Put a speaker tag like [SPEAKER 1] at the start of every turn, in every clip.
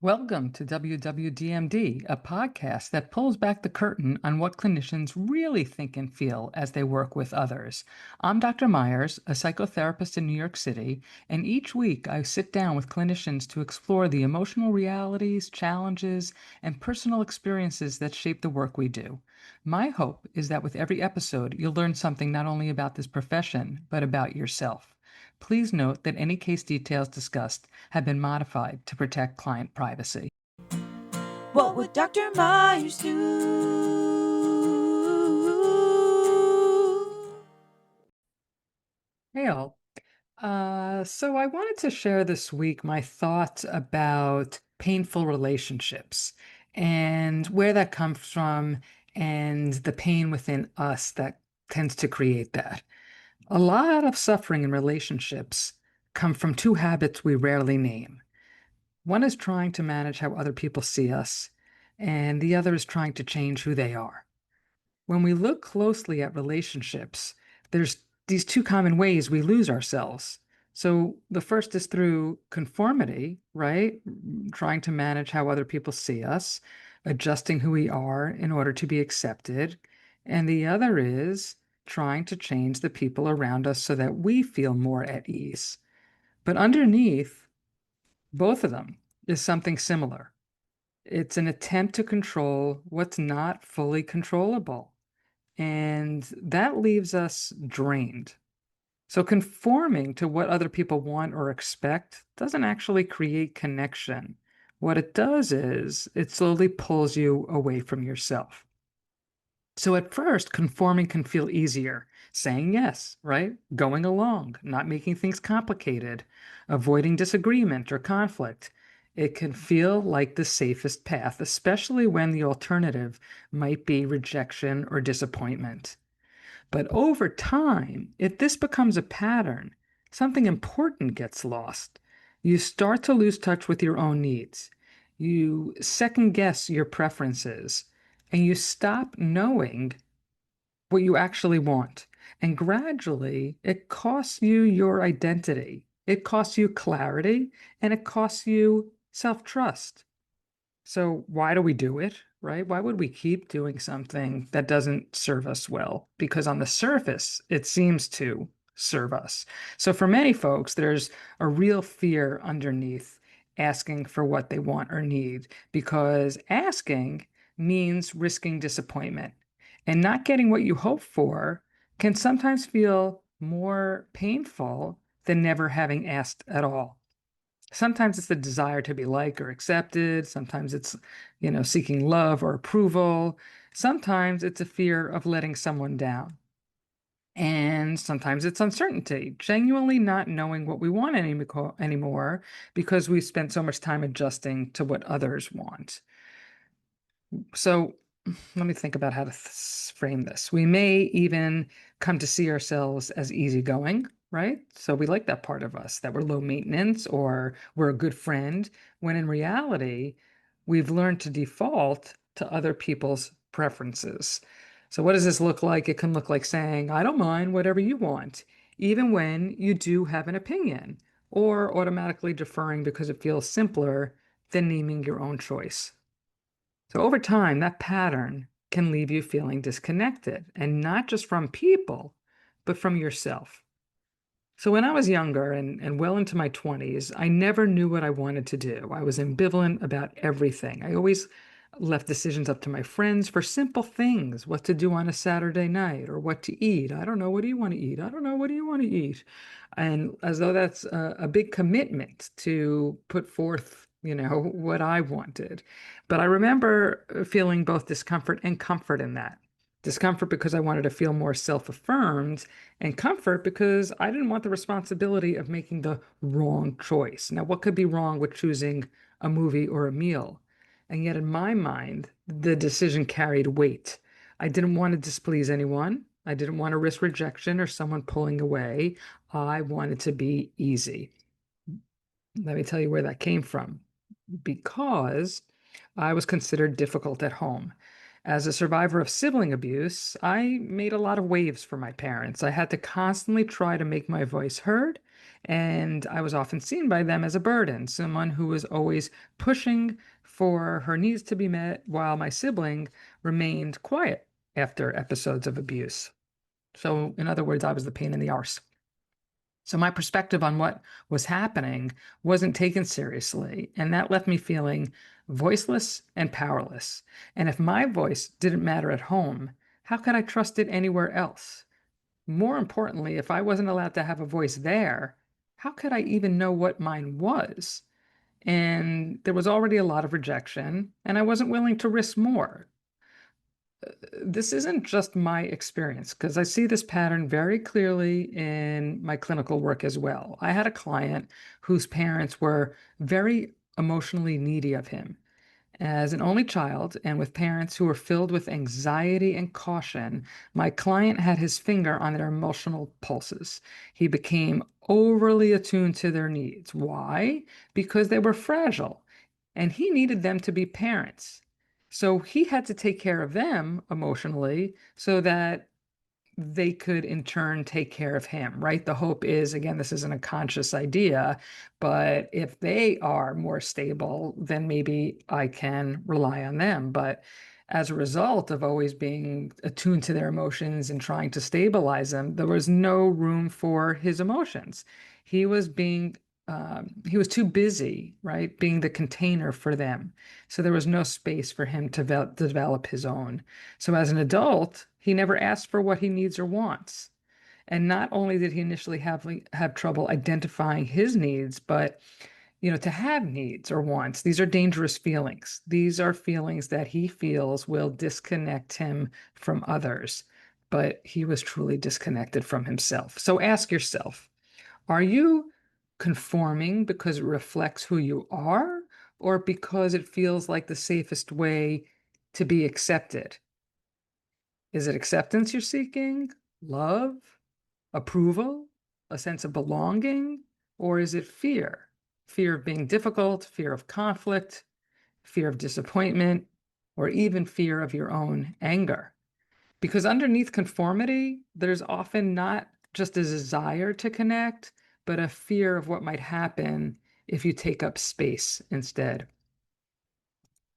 [SPEAKER 1] Welcome to WWDMD, a podcast that pulls back the curtain on what clinicians really think and feel as they work with others. I'm Dr. Meyers, a psychotherapist in New York City, and each week I sit down with clinicians to explore the emotional realities, challenges, and personal experiences that shape the work we do. My hope is that with every episode, you'll learn something not only about this profession, but about yourself. Please note that any case details discussed have been modified to protect client privacy.
[SPEAKER 2] What would Dr. Myers do?
[SPEAKER 1] Hey all. So I wanted to share this week my thoughts about painful relationships and where that comes from and the pain within us that tends to create that. A lot of suffering in relationships come from two habits we rarely name. One is trying to manage how other people see us, and the other is trying to change who they are. When we look closely at relationships, there's these two common ways we lose ourselves. So the first is through conformity, right? Trying to manage how other people see us, adjusting who we are in order to be accepted. And the other is trying to change the people around us so that we feel more at ease. But underneath both of them is something similar. It's an attempt to control what's not fully controllable. And that leaves us drained. So conforming to what other people want or expect doesn't actually create connection. What it does is it slowly pulls you away from yourself. So at first, conforming can feel easier. Saying yes, right? Going along, not making things complicated, avoiding disagreement or conflict. It can feel like the safest path, especially when the alternative might be rejection or disappointment. But over time, if this becomes a pattern, something important gets lost. You start to lose touch with your own needs. You second guess your preferences, and you stop knowing what you actually want. And gradually, it costs you your identity. It costs you clarity, and it costs you self-trust. So why do we do it, right? Why would we keep doing something that doesn't serve us well? Because on the surface, it seems to serve us. So for many folks, there's a real fear underneath asking for what they want or need, because asking means risking disappointment. And not getting what you hope for can sometimes feel more painful than never having asked at all. Sometimes it's the desire to be liked or accepted. Sometimes it's, seeking love or approval. Sometimes it's a fear of letting someone down. And sometimes it's uncertainty, genuinely not knowing what we want anymore because we've spent so much time adjusting to what others want. So let me think about how to frame this. We may even come to see ourselves as easygoing, right? So we like that part of us, that we're low maintenance or we're a good friend, when in reality, we've learned to default to other people's preferences. So what does this look like? It can look like saying, I don't mind whatever you want, even when you do have an opinion, or automatically deferring because it feels simpler than naming your own choice. So over time, that pattern can leave you feeling disconnected, and not just from people, but from yourself. So when I was younger and well into my 20s, I never knew what I wanted to do. I was ambivalent about everything. I always left decisions up to my friends for simple things, what to do on a Saturday night or what to eat. I don't know, what do you want to eat? I don't know, what do you want to eat? And as though that's a big commitment to put forth, what I wanted. But I remember feeling both discomfort and comfort in that. Discomfort because I wanted to feel more self-affirmed, and comfort because I didn't want the responsibility of making the wrong choice. Now, what could be wrong with choosing a movie or a meal? And yet, in my mind, the decision carried weight. I didn't want to displease anyone. I didn't want to risk rejection or someone pulling away. I wanted to be easy. Let me tell you where that came from. Because I was considered difficult at home. As a survivor of sibling abuse, I made a lot of waves for my parents. I had to constantly try to make my voice heard, and I was often seen by them as a burden, someone who was always pushing for her needs to be met while my sibling remained quiet after episodes of abuse. So, in other words, I was the pain in the arse. So my perspective on what was happening wasn't taken seriously, and that left me feeling voiceless and powerless. And if my voice didn't matter at home, how could I trust it anywhere else? More importantly, if I wasn't allowed to have a voice there, how could I even know what mine was? And there was already a lot of rejection, and I wasn't willing to risk more. This isn't just my experience because I see this pattern very clearly in my clinical work as well. I had a client whose parents were very emotionally needy of him. As an only child and with parents who were filled with anxiety and caution, my client had his finger on their emotional pulses. He became overly attuned to their needs. Why? Because they were fragile and he needed them to be parents. So he had to take care of them emotionally so that they could in turn take care of him, right? The hope is, again, this isn't a conscious idea, but if they are more stable, then maybe I can rely on them. But as a result of always being attuned to their emotions and trying to stabilize them, there was no room for his emotions. He was being he was too busy, right, being the container for them. So there was no space for him to develop his own. So as an adult, he never asked for what he needs or wants. And not only did he initially have trouble identifying his needs, but to have needs or wants, these are dangerous feelings. These are feelings that he feels will disconnect him from others, but he was truly disconnected from himself. So ask yourself, are you conforming because it reflects who you are or because it feels like the safest way to be accepted? Is it acceptance you're seeking? Love? Approval? A sense of belonging? Or is it fear? Fear of being difficult, fear of conflict, fear of disappointment, or even fear of your own anger? Because underneath conformity, there's often not just a desire to connect, but a fear of what might happen if you take up space instead.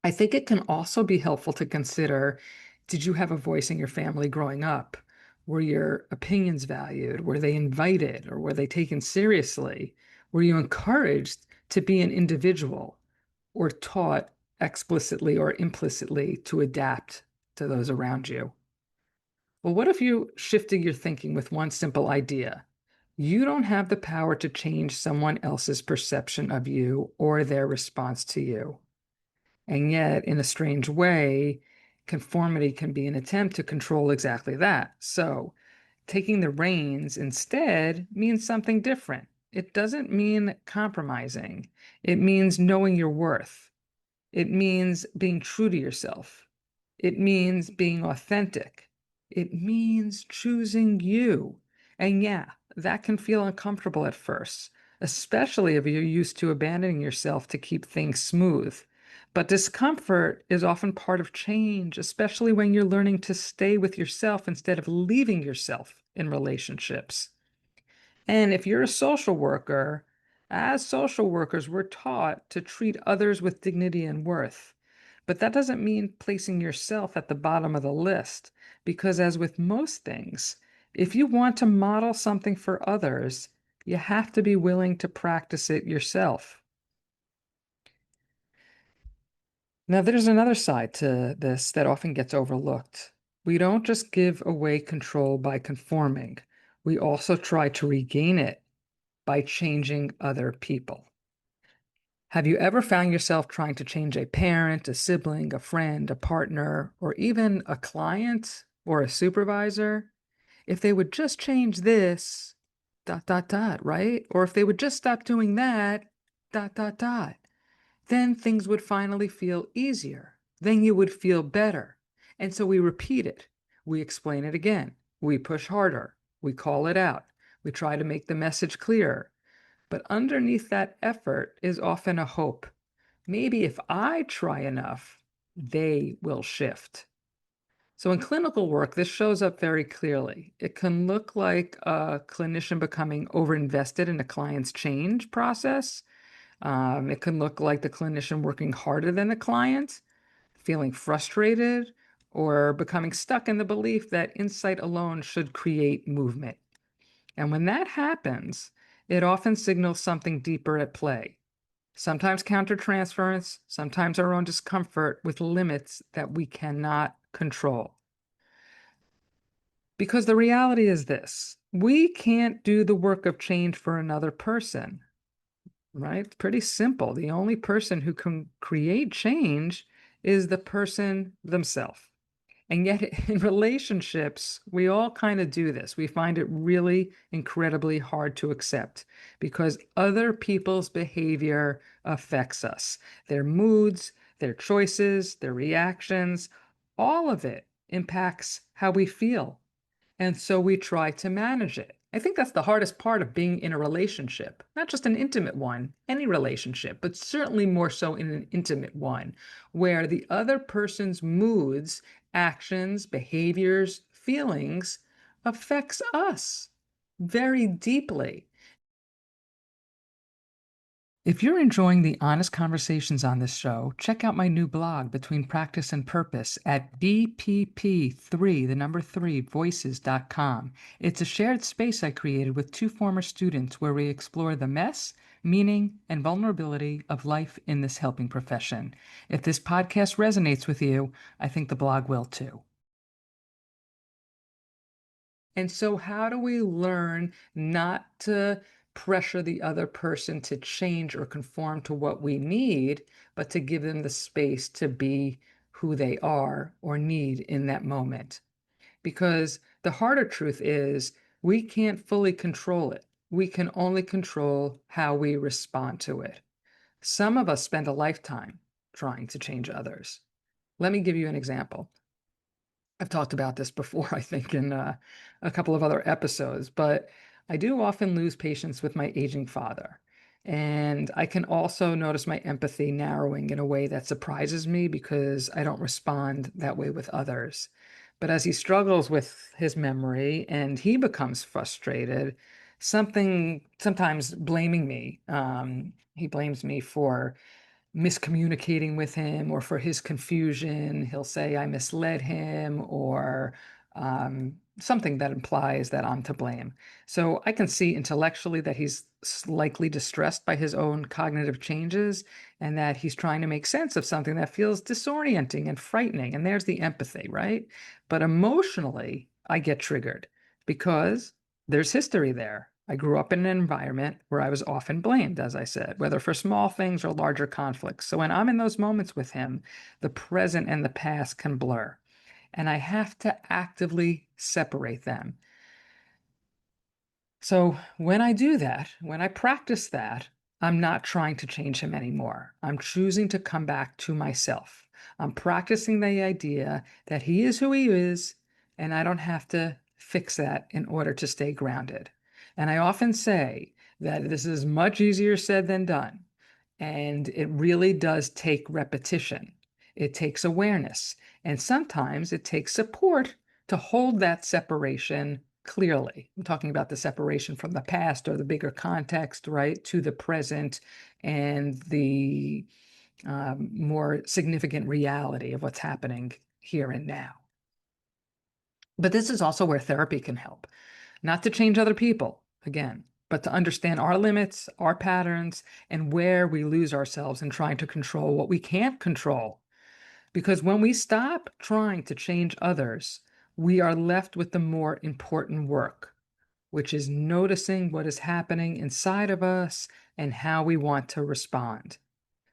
[SPEAKER 1] I think it can also be helpful to consider, did you have a voice in your family growing up? Were your opinions valued? Were they invited or were they taken seriously? Were you encouraged to be an individual or taught explicitly or implicitly to adapt to those around you? Well, what if you shifted your thinking with one simple idea? You don't have the power to change someone else's perception of you or their response to you. And yet, in a strange way, conformity can be an attempt to control exactly that. So, taking the reins instead means something different. It doesn't mean compromising, it means knowing your worth. It means being true to yourself. It means being authentic. It means choosing you. And yeah, that can feel uncomfortable at first, especially if you're used to abandoning yourself to keep things smooth. But discomfort is often part of change, especially when you're learning to stay with yourself instead of leaving yourself in relationships. And if you're a social worker, as social workers, we're taught to treat others with dignity and worth. But that doesn't mean placing yourself at the bottom of the list, because as with most things, if you want to model something for others, you have to be willing to practice it yourself. Now, there's another side to this that often gets overlooked. We don't just give away control by conforming, we also try to regain it by changing other people. Have you ever found yourself trying to change a parent, a sibling, a friend, a partner, or even a client or a supervisor? If they would just change this, dot, dot, dot, right? Or if they would just stop doing that, dot, dot, dot, then things would finally feel easier. Then you would feel better. And so we repeat it. We explain it again. We push harder. We call it out. We try to make the message clearer. But underneath that effort is often a hope. Maybe if I try enough, they will shift. So in clinical work, this shows up very clearly. It can look like a clinician becoming overinvested in a client's change process. It can look like the clinician working harder than the client, feeling frustrated, or becoming stuck in the belief that insight alone should create movement. And when that happens, it often signals something deeper at play. Sometimes countertransference, sometimes our own discomfort with limits that we cannot control. Because the reality is this: we can't do the work of change for another person, right? It's pretty simple. The only person who can create change is the person themselves. And yet, in relationships, we all kind of do this. We find it really incredibly hard to accept because other people's behavior affects us. Their moods, their choices, their reactions, all of it impacts how we feel. And so we try to manage it. I think that's the hardest part of being in a relationship, not just an intimate one, any relationship, but certainly more so in an intimate one, where the other person's moods, actions, behaviors, feelings affects us very deeply. If you're enjoying the honest conversations on this show, check out my new blog, Between Practice and Purpose, at BPP3, the number 3, voices.com. It's a shared space I created with two former students where we explore the mess, meaning, and vulnerability of life in this helping profession. If this podcast resonates with you, I think the blog will too. And so, how do we learn not to pressure the other person to change or conform to what we need, but to give them the space to be who they are or need in that moment? Because the harder truth is we can't fully control it. We can only control how we respond to it. Some of us spend a lifetime trying to change others. Let me give you an example. I've talked about this before, I think, in a couple of other episodes, but I do often lose patience with my aging father. And I can also notice my empathy narrowing in a way that surprises me because I don't respond that way with others. But as he struggles with his memory and he becomes frustrated, something sometimes blaming me, he blames me for miscommunicating with him or for his confusion. He'll say I misled him or something that implies that I'm to blame. So I can see intellectually that he's likely distressed by his own cognitive changes and that he's trying to make sense of something that feels disorienting and frightening. And there's the empathy, right? But emotionally, I get triggered because there's history there. I grew up in an environment where I was often blamed, as I said, whether for small things or larger conflicts. So when I'm in those moments with him, the present and the past can blur, and I have to actively separate them. So when I do that, when I practice that, I'm not trying to change him anymore. I'm choosing to come back to myself. I'm practicing the idea that he is who he is, and I don't have to fix that in order to stay grounded. And I often say that this is much easier said than done. And it really does take repetition. It takes awareness. And sometimes it takes support to hold that separation clearly. I'm talking about the separation from the past or the bigger context, right, to the present and the more significant reality of what's happening here and now. But this is also where therapy can help, not to change other people, again, but to understand our limits, our patterns, and where we lose ourselves in trying to control what we can't control. Because when we stop trying to change others, we are left with the more important work, which is noticing what is happening inside of us and how we want to respond.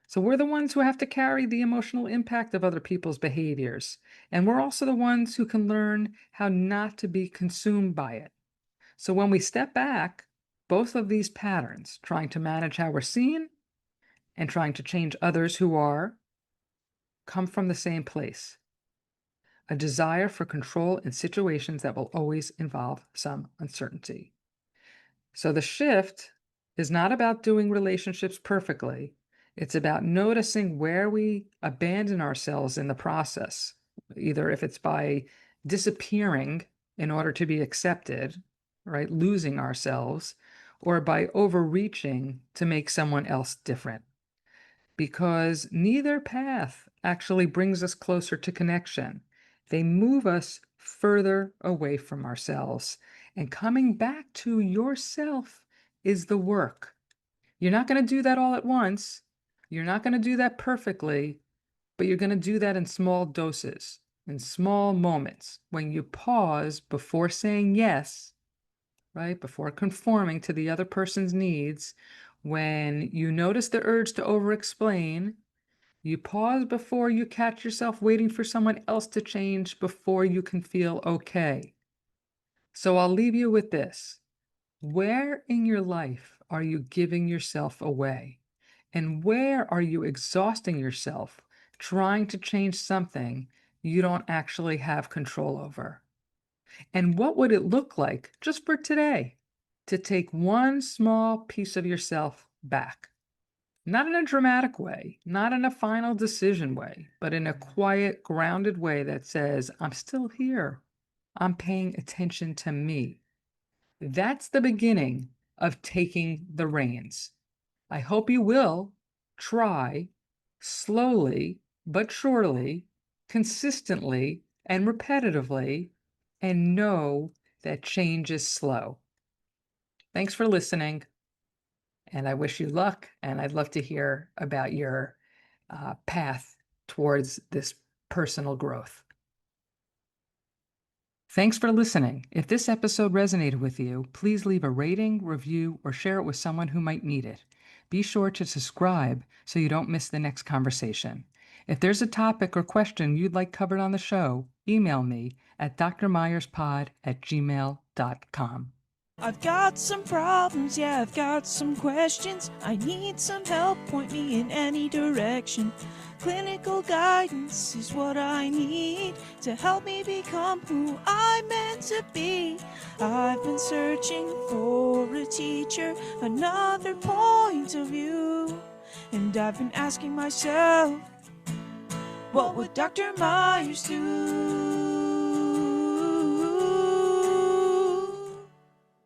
[SPEAKER 1] So we're the ones who have to carry the emotional impact of other people's behaviors. And we're also the ones who can learn how not to be consumed by it. So when we step back, both of these patterns, trying to manage how we're seen and trying to change others who are, come from the same place: a desire for control in situations that will always involve some uncertainty. So the shift is not about doing relationships perfectly. It's about noticing where we abandon ourselves in the process, either if it's by disappearing in order to be accepted, right, losing ourselves, or by overreaching to make someone else different. Because neither path actually brings us closer to connection. They move us further away from ourselves. And coming back to yourself is the work. You're not going to do that all at once. You're not going to do that perfectly, but you're going to do that in small doses, in small moments, when you pause before saying yes, right? Before conforming to the other person's needs. When you notice the urge to over explain, you pause before you catch yourself waiting for someone else to change before you can feel okay. So I'll leave you with this. Where in your life are you giving yourself away? And where are you exhausting yourself trying to change something you don't actually have control over? And what would it look like just for today to take one small piece of yourself back? Not in a dramatic way, not in a final decision way, but in a quiet, grounded way that says, I'm still here. I'm paying attention to me. That's the beginning of taking the reins. I hope you will try slowly but surely, consistently and repetitively, and know that change is slow. Thanks for listening, and I wish you luck. And I'd love to hear about your path towards this personal growth. Thanks for listening. If this episode resonated with you, please leave a rating, review, or share it with someone who might need it. Be sure to subscribe so you don't miss the next conversation. If there's a topic or question you'd like covered on the show, email me at drmeyerspod@gmail.com.
[SPEAKER 2] I've got some problems, yeah, I've got some questions. I need some help, point me in any direction. Clinical guidance is what I need to help me become who I'm meant to be. I've been searching for a teacher, another point of view. And I've been asking myself, what would Dr. Meyers do?